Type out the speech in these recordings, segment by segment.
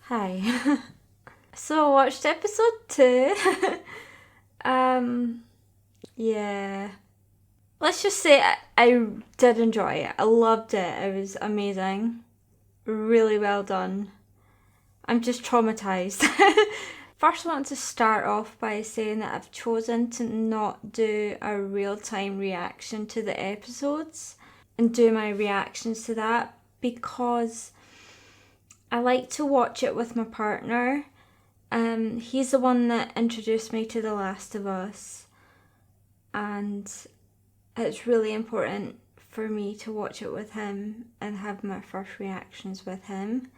Hi. So I watched episode 2. Yeah. Let's just say I did enjoy it. I loved it. It was amazing. Really well done. I'm just traumatized. First, I want to start off by saying that I've chosen to not do a real-time reaction to the episodes and do my reactions to that because I like to watch it with my partner. He's the one that introduced me to The Last of Us, and it's really important for me to watch it with him and have my first reactions with him.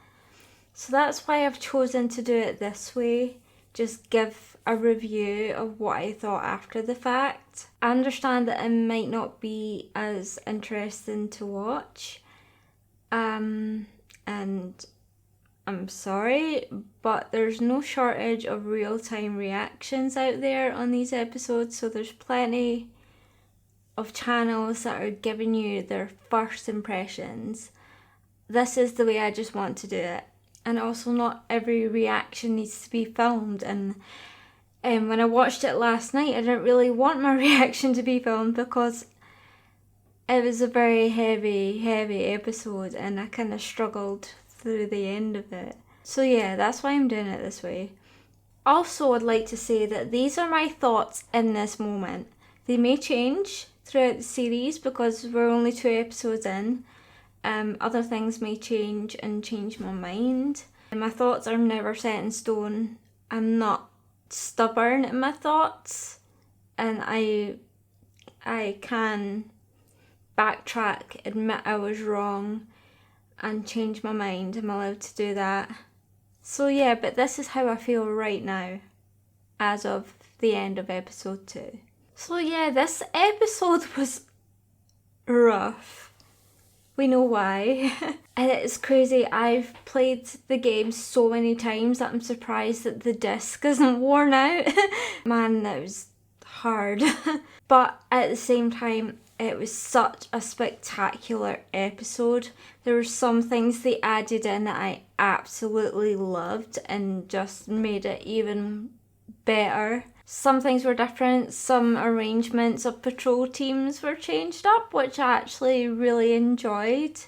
So that's why I've chosen to do it this way, just give a review of what I thought after the fact. I understand that it might not be as interesting to watch, and I'm sorry, but there's no shortage of real-time reactions out there on these episodes, so there's plenty of channels that are giving you their first impressions. This is the way I just want to do it. And also, not every reaction needs to be filmed. And when I watched it last night, I didn't really want my reaction to be filmed because it was a very heavy episode and I kind of struggled through the end of it. So yeah, that's why I'm doing it this way. Also, I'd like to say that these are my thoughts in this moment. They may change throughout the series because we're only 2 episodes in. Other things may change and change my mind. And my thoughts are never set in stone. I'm not stubborn in my thoughts, and I can backtrack, admit I was wrong, and change my mind. I'm allowed to do that. So yeah, but this is how I feel right now, as of the end of episode 2. So yeah, this episode was rough. We know why. And it's crazy, I've played the game so many times that I'm surprised that the disc isn't worn out. Man, that was hard. But at the same time, it was such a spectacular episode. There were some things they added in that I absolutely loved and just made it even better. Some things were different, some arrangements of patrol teams were changed up, which I actually really enjoyed.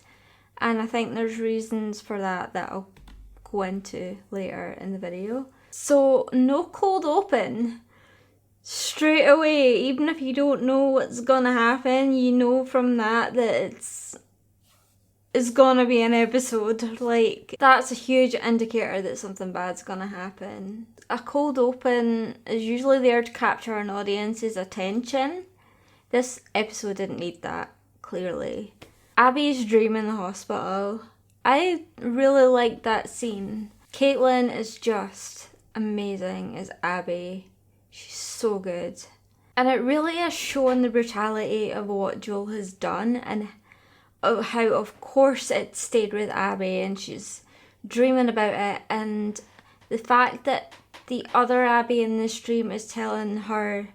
And I think there's reasons for that I'll go into later in the video. So, no cold open. Straight away, even if you don't know what's gonna happen, you know from that it's gonna be an episode. Like, that's a huge indicator that something bad's gonna happen. A cold open is usually there to capture an audience's attention. This episode didn't need that, clearly. Abby's dream in the hospital. I really liked that scene. Caitlin is just amazing as Abby. She's so good. And it really is showing the brutality of what Joel has done and how, of course, it stayed with Abby and she's dreaming about it. And the fact that the other Abby in this dream is telling her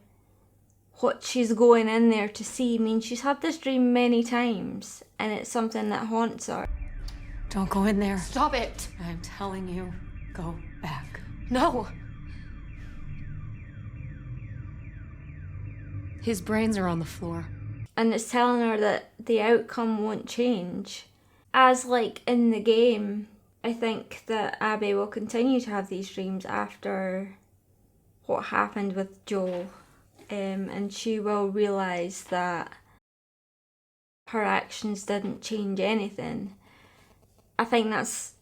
what she's going in there to see means she's had this dream many times and it's something that haunts her. Don't go in there. Stop it! I'm telling you, go back. No! His brains are on the floor. And it's telling her that the outcome won't change. As like in the game, I think that Abby will continue to have these dreams after what happened with Joel. And she will realise that her actions didn't change anything. I think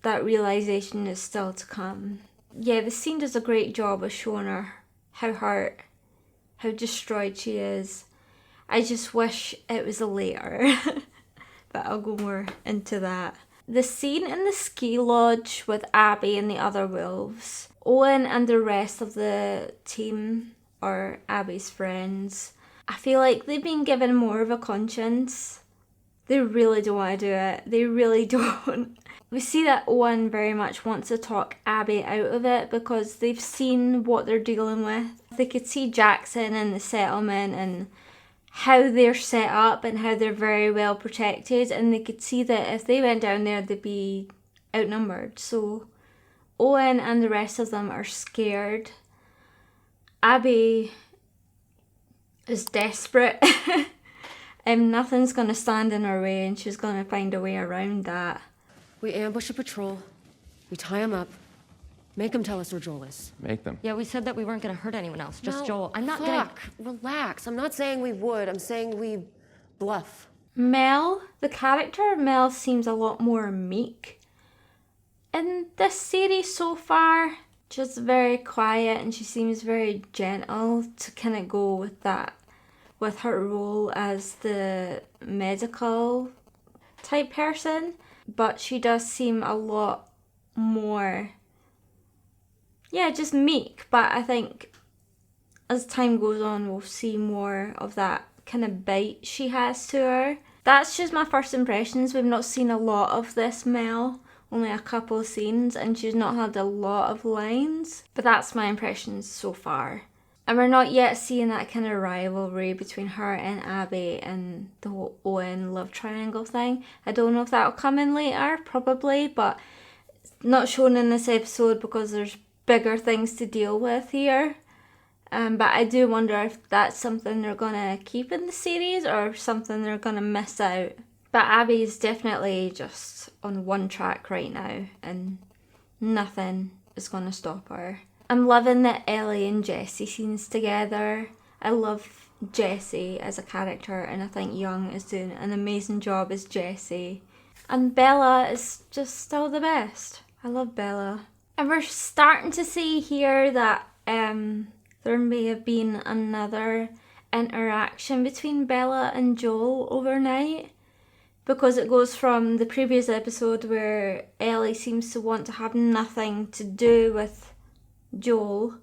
that realisation is still to come. Yeah, the scene does a great job of showing her how hurt, how destroyed she is. I just wish it was later, but I'll go more into that. The scene in the ski lodge with Abby and the other wolves, Owen and the rest of the team, or Abby's friends, I feel like they've been given more of a conscience. They really don't want to do it. They really don't. We see that Owen very much wants to talk Abby out of it because they've seen what they're dealing with. They could see Jackson and the settlement and how they're set up and how they're very well protected, and they could see that if they went down there they'd be outnumbered. So Owen and the rest of them are scared. Abby is desperate. Nothing's gonna stand in her way and she's gonna find a way around that. We ambush a patrol, we tie him up, make him tell us where Joel is. Make them. Yeah, we said that we weren't gonna hurt anyone else, just No, Joel. I'm not fuck. Relax. I'm not saying we would. I'm saying we bluff. Mel, the character of Mel, seems a lot more meek in this series so far. Just very quiet, and she seems very gentle to kind of go with that, with her role as the medical type person. But she does seem a lot more, yeah, just meek. But I think as time goes on, we'll see more of that kind of bite she has to her. That's just my first impressions. We've not seen a lot of this Mel, only a couple of scenes, and she's not had a lot of lines. But that's my impressions so far. And we're not yet seeing that kind of rivalry between her and Abby and the whole Owen love triangle thing. I don't know if that'll come in later, probably, but not shown in this episode because there's bigger things to deal with here. But I do wonder if that's something they're gonna keep in the series or something they're gonna miss out. But Abby's definitely just on one track right now and nothing is gonna stop her. I'm loving the Ellie and Jessie scenes together. I love Jessie as a character and I think Young is doing an amazing job as Jessie. And Bella is just still the best. I love Bella. And we're starting to see here that there may have been another interaction between Bella and Joel overnight. Because it goes from the previous episode where Ellie seems to want to have nothing to do with Joel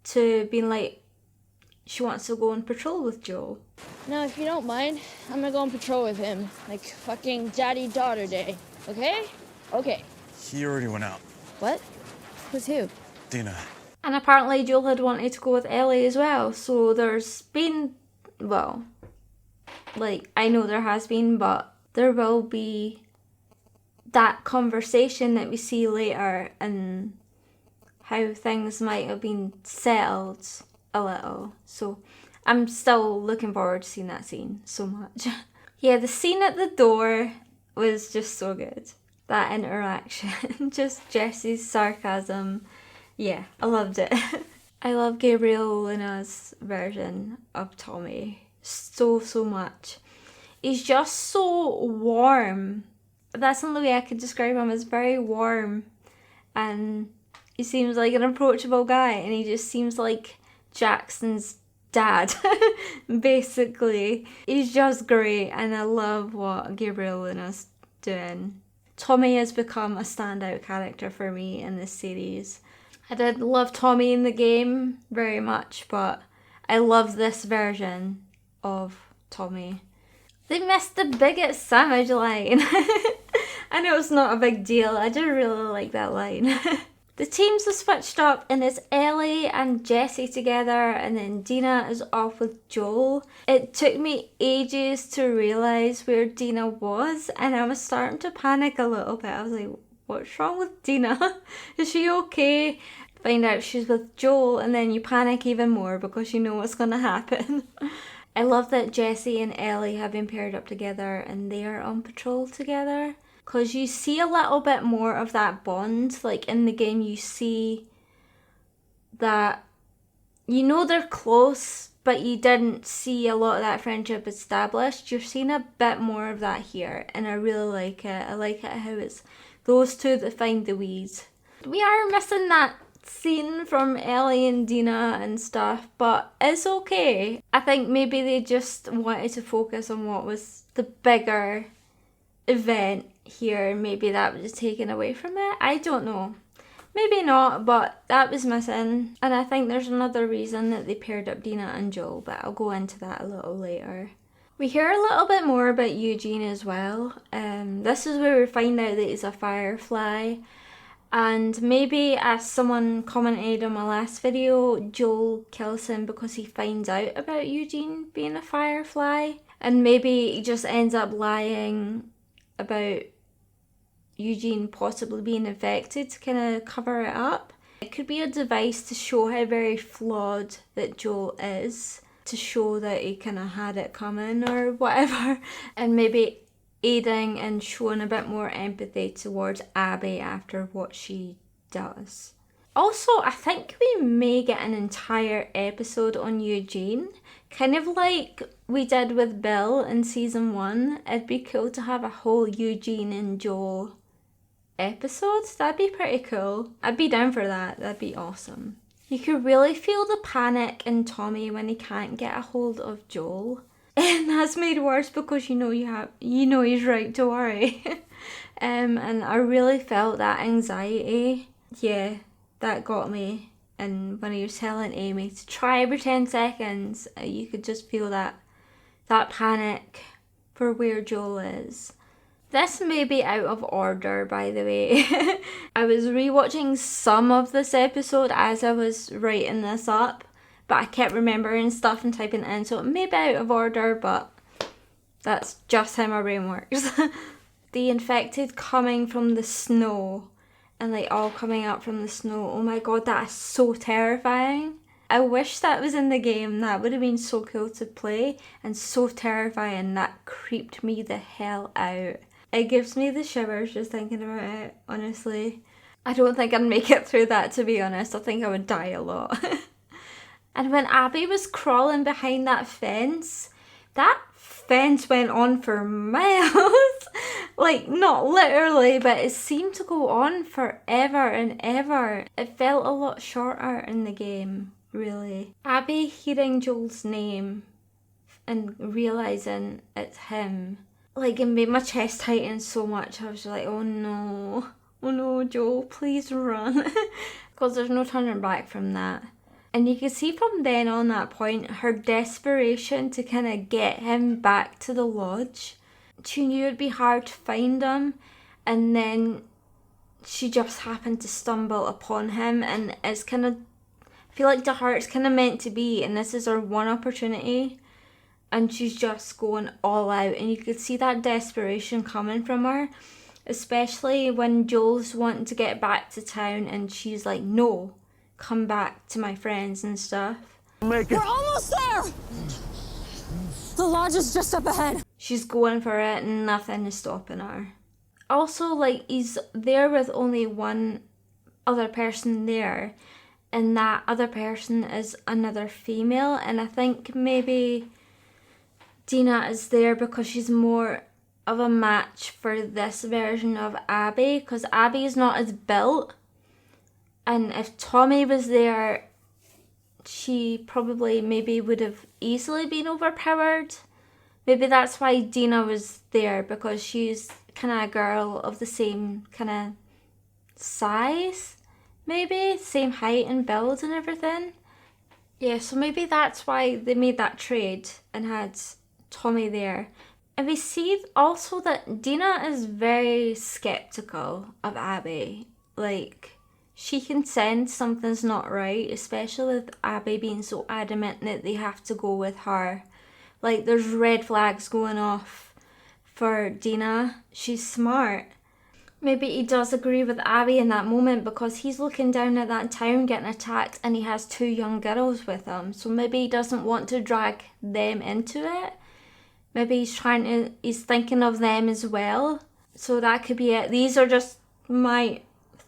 to being like she wants to go on patrol with Joel. Now, if you don't mind, I'm gonna go on patrol with him. Like fucking daddy-daughter day. Okay? Okay. He already went out. What? Who's who? Dina. And apparently Joel had wanted to go with Ellie as well. So there's been, well, like I know there has been, but there will be that conversation that we see later and how things might have been settled a little. So I'm still looking forward to seeing that scene so much. Yeah, the scene at the door was just so good. That interaction, just Jessie's sarcasm. Yeah, I loved it. I love Gabriel Luna's version of Tommy so much. He's just so warm. That's the only way I could describe him, as very warm. And he seems like an approachable guy, and he just seems like Jackson's dad, basically. He's just great, and I love what Gabriel Luna's doing. Tommy has become a standout character for me in this series. I did love Tommy in the game very much, but I love this version of Tommy. They missed the biggest sandwich line. I know it's not a big deal, I just really like that line. The teams are switched up and it's Ellie and Jessie together and then Dina is off with Joel. It took me ages to realise where Dina was and I was starting to panic a little bit. I was like, what's wrong with Dina? Is she okay? Find out she's with Joel and then you panic even more because you know what's going to happen. I love that Jessie and Ellie have been paired up together and they are on patrol together. Because you see a little bit more of that bond. Like in the game you see that, you know they're close, but you didn't see a lot of that friendship established. You're seeing a bit more of that here and I really like it. I like it how it's those two that find the weeds. We are missing that scene from Ellie and Dina and stuff, but it's okay. I think maybe they just wanted to focus on what was the bigger event here. Maybe that was taken away from it. I don't know. Maybe not, but that was missing. And I think there's another reason that they paired up Dina and Joel, but I'll go into that a little later. We hear a little bit more about Eugene as well. This is where we find out that he's a firefly. And maybe, as someone commented on my last video, Joel kills him because he finds out about Eugene being a firefly. And maybe he just ends up lying about Eugene possibly being infected to kind of cover it up. It could be a device to show how very flawed that Joel is, to show that he kind of had it coming or whatever, and maybe aiding and showing a bit more empathy towards Abby after what she does. Also, I think we may get an entire episode on Eugene, kind of like we did with Bill in season 1. It'd be cool to have a whole Eugene and Joel episode. That'd be pretty cool. I'd be down for that. That'd be awesome. You could really feel the panic in Tommy when he can't get a hold of Joel. And that's made worse because you know he's right to worry. And I really felt that anxiety. Yeah, that got me. And when he was telling Amy to try every 10 seconds, you could just feel that panic for where Joel is. This may be out of order, by the way. I was rewatching some of this episode as I was writing this up, but I kept remembering stuff and typing it in, so it may be out of order, but that's just how my brain works. The infected coming from the snow and like all coming up from the snow. Oh my god, that is so terrifying. I wish that was in the game. That would have been so cool to play and so terrifying. That creeped me the hell out. It gives me the shivers just thinking about it, honestly. I don't think I'd make it through that, to be honest. I think I would die a lot. And when Abby was crawling behind that fence went on for miles. Like, not literally, but it seemed to go on forever and ever. It felt a lot shorter in the game, really. Abby hearing Joel's name and realising it's him, like, it made my chest tighten so much. I was like, oh no, Joel, please run. Because there's no turning back from that. And you can see from then on that point, her desperation to kind of get him back to the lodge. She knew it'd be hard to find him, and then she just happened to stumble upon him, and it's kind of, I feel like to her it's kind of meant to be, and this is her one opportunity. And she's just going all out, and you could see that desperation coming from her, especially when Joel's wanting to get back to town and she's like, no, come back to my friends and stuff. We're almost there! The lodge is just up ahead. She's going for it and nothing is stopping her. Also, like, he's there with only one other person there, and that other person is another female, and I think maybe Dina is there because she's more of a match for this version of Abby, because Abby is not as built, and if Tommy was there, she probably maybe would have easily been overpowered. Maybe that's why Dina was there, because she's kind of a girl of the same kind of size, maybe same height and build and everything. Yeah, so maybe that's why they made that trade and had Tommy there. And we see also that Dina is very skeptical of Abby. Like, she can sense something's not right, especially with Abby being so adamant that they have to go with her. Like, there's red flags going off for Dina. She's smart. Maybe he does agree with Abby in that moment because he's looking down at that town getting attacked and he has 2 young girls with him. So maybe he doesn't want to drag them into it. Maybe he's thinking of them as well. So that could be it. These are just my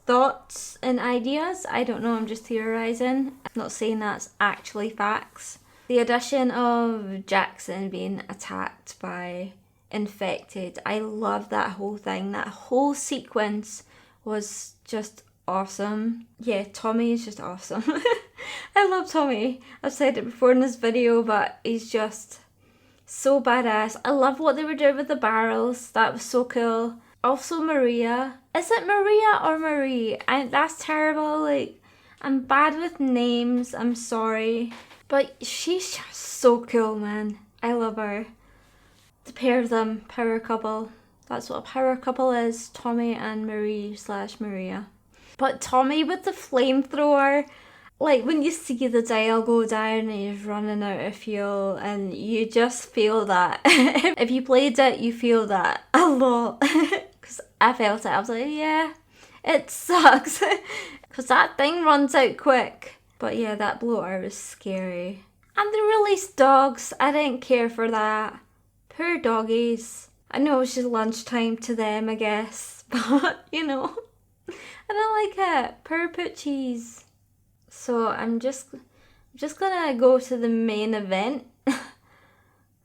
thoughts and ideas. I don't know, I'm just theorising. I'm not saying that's actually facts. The addition of Jackson being attacked by infected, I love that whole thing. That whole sequence was just awesome. Yeah, Tommy is just awesome. I love Tommy. I've said it before in this video, but he's just so badass. I love what they were doing with the barrels. That was so cool. Also Maria. Is it Maria or Marie? That's terrible. Like, I'm bad with names. I'm sorry. But she's just so cool, man. I love her. The pair of them, power couple. That's what a power couple is. Tommy and Marie/Maria. But Tommy with the flamethrower, like when you see the dial go down and he's running out of fuel, and you just feel that. If you played it, you feel that a lot. Because I felt it. I was like, yeah, it sucks. Because that thing runs out quick. But yeah, that bloater was scary. And they released dogs. I didn't care for that. Poor doggies. I know it's just lunchtime to them, I guess. But, you know, I don't like it. Poor poochies. So I'm just gonna go to the main event.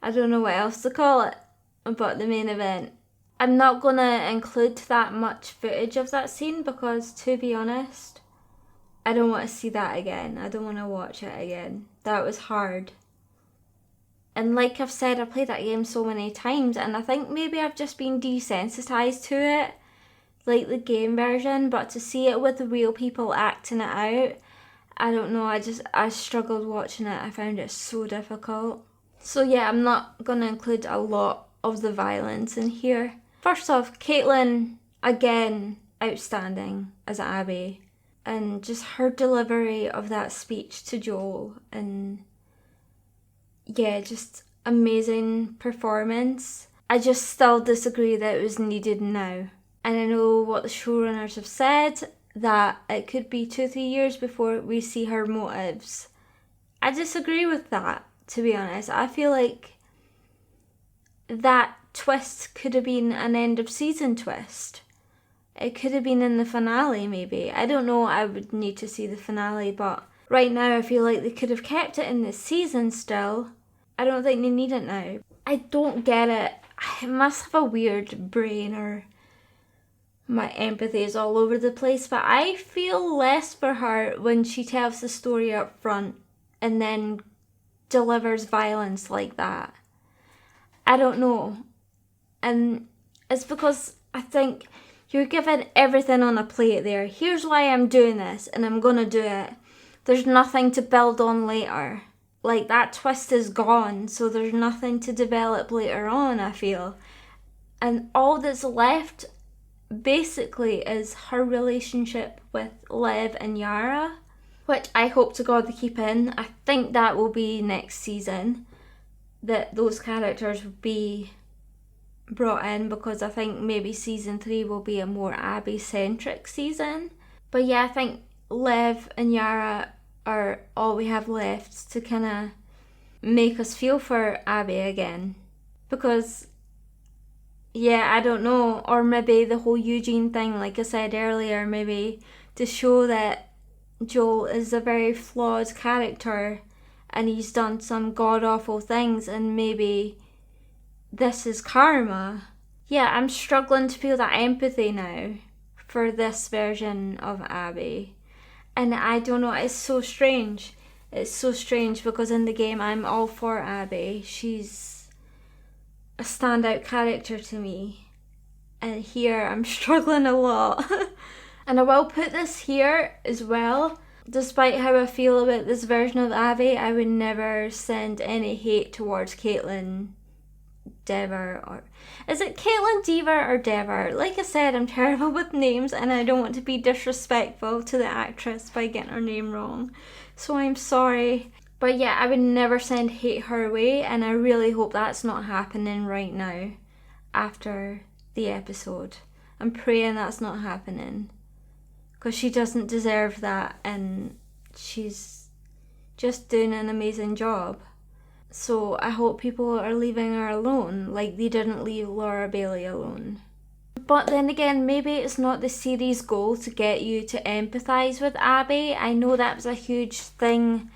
I don't know what else to call it, but the main event. I'm not gonna include that much footage of that scene because, to be honest, I don't want to see that again. I don't want to watch it again. That was hard. And like I've said, I played that game so many times, and I think maybe I've just been desensitized to it, like the game version, but to see it with the real people acting it out, I don't know, I struggled watching it. I found it so difficult. So yeah, I'm not going to include a lot of the violence in here. First off, Caitlin, again, outstanding as Abby. And just her delivery of that speech to Joel. And yeah, just amazing performance. I just still disagree that it was needed now. And I know what the showrunners have said, that it could be 2-3 years before we see her motives. I disagree with that. To be honest, I feel like that twist could have been an end of season twist. It could have been in the finale, maybe. I don't know, I would need to see the finale, but right now I feel like they could have kept it in this season still. I don't think they need it now. I don't get it. I must have a weird brain, or my empathy is all over the place, but I feel less for her when she tells the story up front and then delivers violence like that. I don't know. And it's because I think you're given everything on a plate there. Here's why I'm doing this, and I'm gonna do it. There's nothing to build on later. Like, that twist is gone, so there's nothing to develop later on, I feel. And all that's left basically is her relationship with Lev and Yara, which I hope to God they keep in. I think that will be next season, that those characters will be brought in, because I think maybe season 3 will be a more Abby-centric season. But yeah, I think Lev and Yara are all we have left to kind of make us feel for Abby again. Because, yeah, I don't know, or maybe the whole Eugene thing, like I said earlier, maybe to show that Joel is a very flawed character and he's done some god-awful things, and maybe this is karma. Yeah, I'm struggling to feel that empathy now for this version of Abby. And I don't know, it's so strange. It's so strange because in the game I'm all for Abby. She's a standout character to me. And here I'm struggling a lot. And I will put this here as well. Despite how I feel about this version of Abby, I would never send any hate towards Caitlin Dever, or is it Caitlin Dever or Dever? Like I said, I'm terrible with names and I don't want to be disrespectful to the actress by getting her name wrong, so I'm sorry. But yeah, I would never send hate her way, and I really hope that's not happening right now after the episode. I'm praying that's not happening, because she doesn't deserve that and she's just doing an amazing job. So I hope people are leaving her alone, like they didn't leave Laura Bailey alone. But then again, maybe it's not the series' goal to get you to empathise with Abby. I know that was a huge thing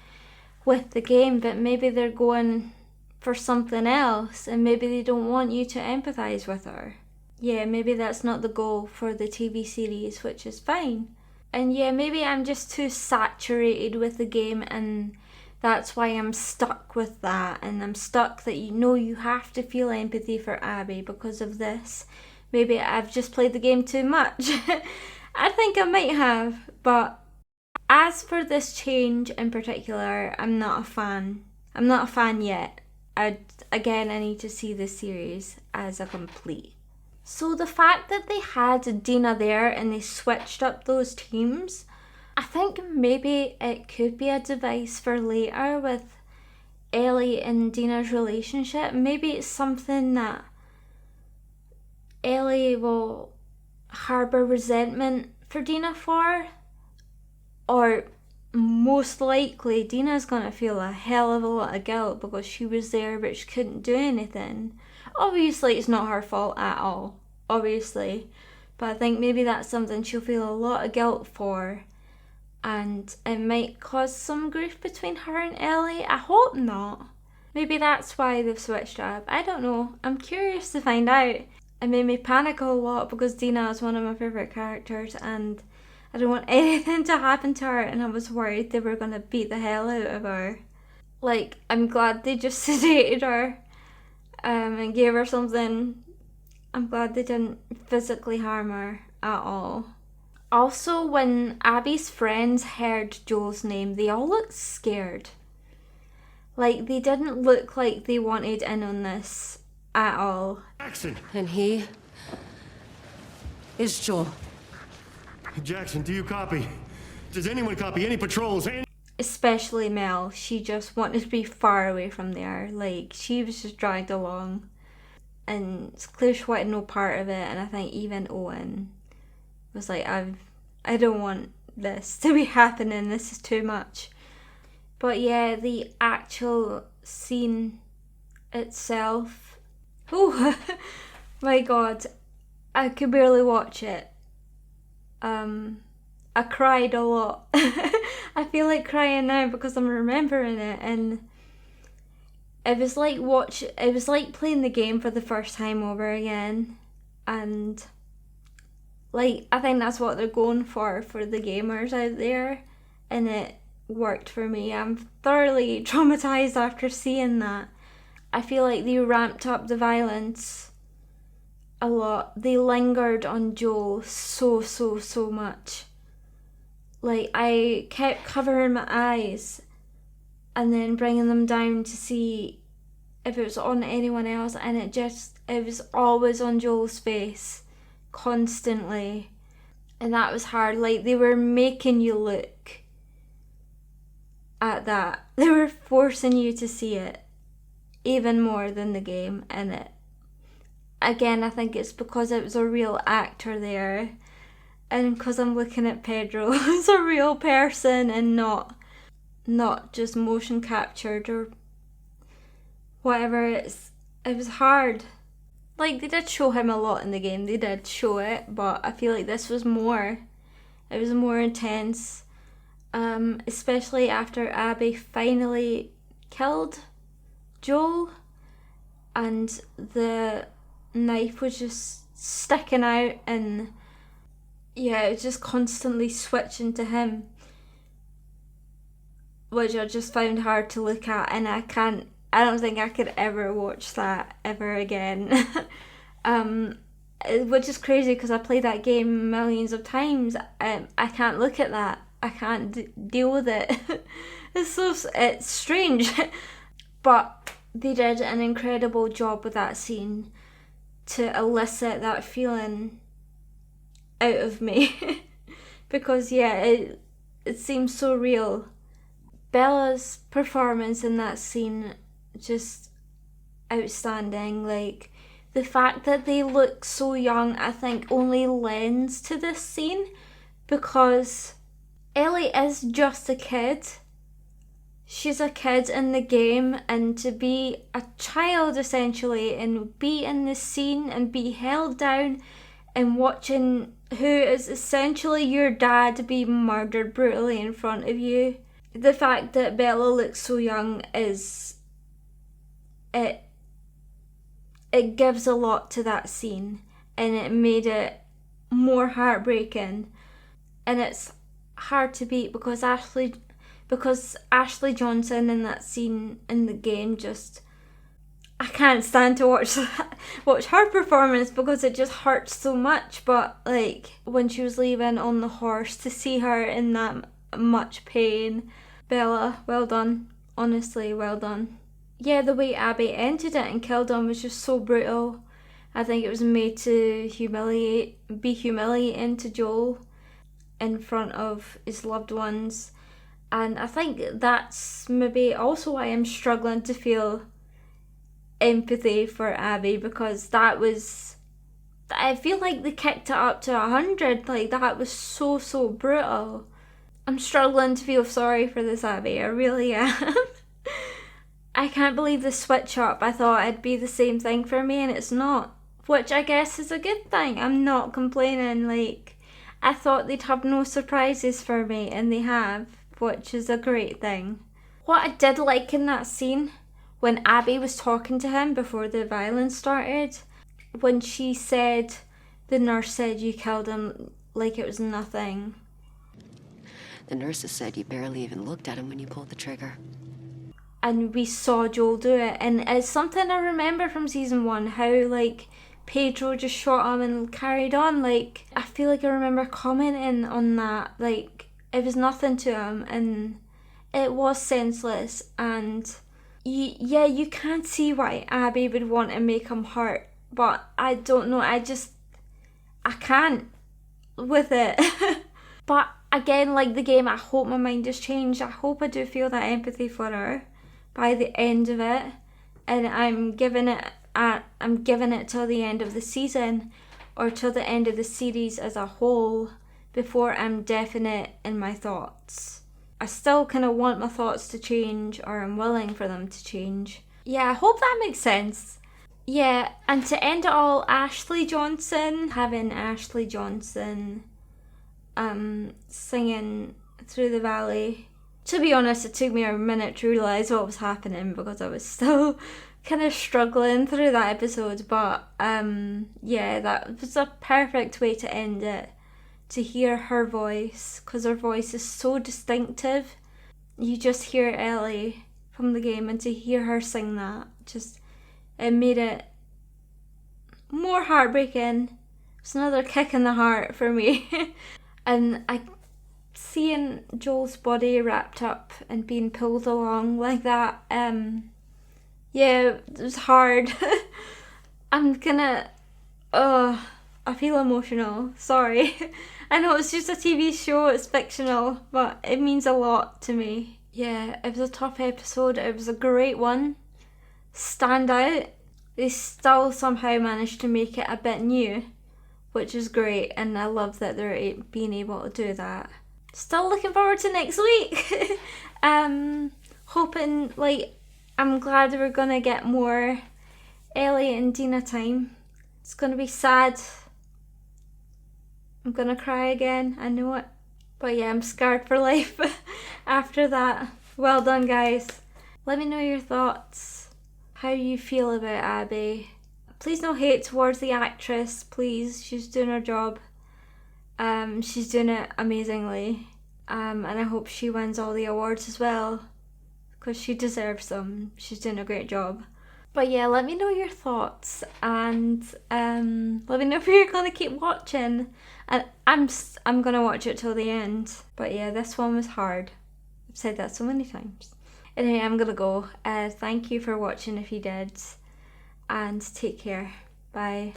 with the game, but maybe they're going for something else and maybe they don't want you to empathise with her. Yeah, maybe that's not the goal for the TV series, which is fine. And yeah, maybe I'm just too saturated with the game and that's why I'm stuck with that, and I'm stuck that you have to feel empathy for Abby because of this. Maybe I've just played the game too much. I think I might have, but as for this change in particular, I'm not a fan. I'm not a fan yet. I need to see this series as a complete. So the fact that they had Dina there and they switched up those teams, I think maybe it could be a device for later with Ellie and Dina's relationship. Maybe it's something that Ellie will harbour resentment for Dina for, or most likely Dina's gonna feel a hell of a lot of guilt because she was there but she couldn't do anything. Obviously it's not her fault at all, obviously, but I think maybe that's something she'll feel a lot of guilt for, and it might cause some grief between her and Ellie. I hope not. Maybe that's why they've switched up. I don't know. I'm curious to find out. It made me panic a lot because Dina is one of my favourite characters and I don't want anything to happen to her, and I was worried they were going to beat the hell out of her. Like, I'm glad they just sedated her and gave her something. I'm glad they didn't physically harm her at all. Also, when Abby's friends heard Joel's name, they all looked scared. Like, they didn't look like they wanted in on this at all. Jackson! And he is Joel. Jackson, do you copy? Does anyone copy any patrols? Especially Mel. She just wanted to be far away from there. Like, she was just dragged along. And it's clear she wanted no part of it. And I think even Owen was like, I don't want this to be happening. This is too much. But yeah, the actual scene itself. Oh my god. I could barely watch it. I cried a lot. I feel like crying now because I'm remembering it, and it was like playing the game for the first time over again, and like I think that's what they're going for the gamers out there, and it worked for me. I'm thoroughly traumatized after seeing that. I feel like they ramped up the violence a lot. They lingered on Joel so much. Like, I kept covering my eyes and then bringing them down to see if it was on anyone else, and it was always on Joel's face constantly, and that was hard. Like, they were making you look at that. They were forcing you to see it even more than the game, and it again, I think it's because it was a real actor there, and because I'm looking at Pedro as a real person and not just motion captured or whatever. It was hard. Like, they did show him a lot in the game, they did show it, but I feel like this was more. It was more intense, especially after Abby finally killed Joel and the knife was just sticking out, and yeah, it was just constantly switching to him, which I just found hard to look at, and I don't think I could ever watch that ever again. Which is crazy because I played that game millions of times. I can't look at that. I can't deal with it. It's strange. But they did an incredible job with that scene to elicit that feeling out of me. Because yeah, it seems so real. Bella's performance in that scene, just outstanding. Like, the fact that they look so young, I think only lends to this scene, because Ellie is just a kid. She's a kid in the game, and to be a child essentially and be in the scene and be held down and watching who is essentially your dad be murdered brutally in front of you. The fact that Bella looks so young it gives a lot to that scene, and it made it more heartbreaking. And it's hard to beat because Ashley Johnson in that scene in the game, just I can't stand to watch her performance because it just hurts so much. But like when she was leaving on the horse, to see her in that much pain, Bella, well done. Honestly, well done. Yeah, the way Abby ended it and killed him was just so brutal. I think it was made to be humiliating to Joel in front of his loved ones. And I think that's maybe also why I'm struggling to feel empathy for Abby, because that was I feel like they kicked it up to 100. Like, that was so brutal. I'm struggling to feel sorry for this Abby. I really am. I can't believe the switch up. I thought it'd be the same thing for me, and it's not. Which I guess is a good thing. I'm not complaining. Like, I thought they'd have no surprises for me, and they have, which is a great thing. What I did like in that scene, when Abby was talking to him before the violence started, when she said, the nurse said you killed him like it was nothing. The nurses said you barely even looked at him when you pulled the trigger. And we saw Joel do it, and it's something I remember from season 1, how like Pedro just shot him and carried on. Like, I feel like I remember commenting on that, like it was nothing to him and it was senseless. And you can't see why Abby would want to make him hurt, but I don't know, I can't with it. But again, like the game, I hope my mind has changed. I hope I do feel that empathy for her by the end of it, and I'm giving it till the end of the season, or till the end of the series as a whole, before I'm definite in my thoughts. I still kind of want my thoughts to change, or I'm willing for them to change. Yeah, I hope that makes sense. Yeah, and to end it all, Ashley Johnson, having Ashley Johnson singing Through the Valley. To be honest, it took me a minute to realise what was happening, because I was still kind of struggling through that episode. But yeah, that was a perfect way to end it, to hear her voice, because her voice is so distinctive. You just hear Ellie from the game, and to hear her sing that, just, it made it more heartbreaking. It's another kick in the heart for me. And seeing Joel's body wrapped up and being pulled along like that, yeah, it was hard. I feel emotional, sorry. I know it's just a TV show, it's fictional, but it means a lot to me. Yeah, it was a tough episode, it was a great one. Stand out. They still somehow managed to make it a bit new, which is great, and I love that they're being able to do that. Still looking forward to next week. Hoping, like, I'm glad we're gonna get more Ellie and Dina time. It's gonna be sad. I'm gonna cry again, I know it. But yeah, I'm scarred for life after that. Well done, guys. Let me know your thoughts, how you feel about Abby. Please no hate towards the actress, please. She's doing her job. She's doing it amazingly. And I hope she wins all the awards as well, because she deserves them. She's doing a great job. But yeah, let me know your thoughts, and let me know if you're gonna keep watching. And I'm gonna watch it till the end. But yeah, this one was hard. I've said that so many times. Anyway, I'm gonna go. Thank you for watching if you did, and take care. Bye.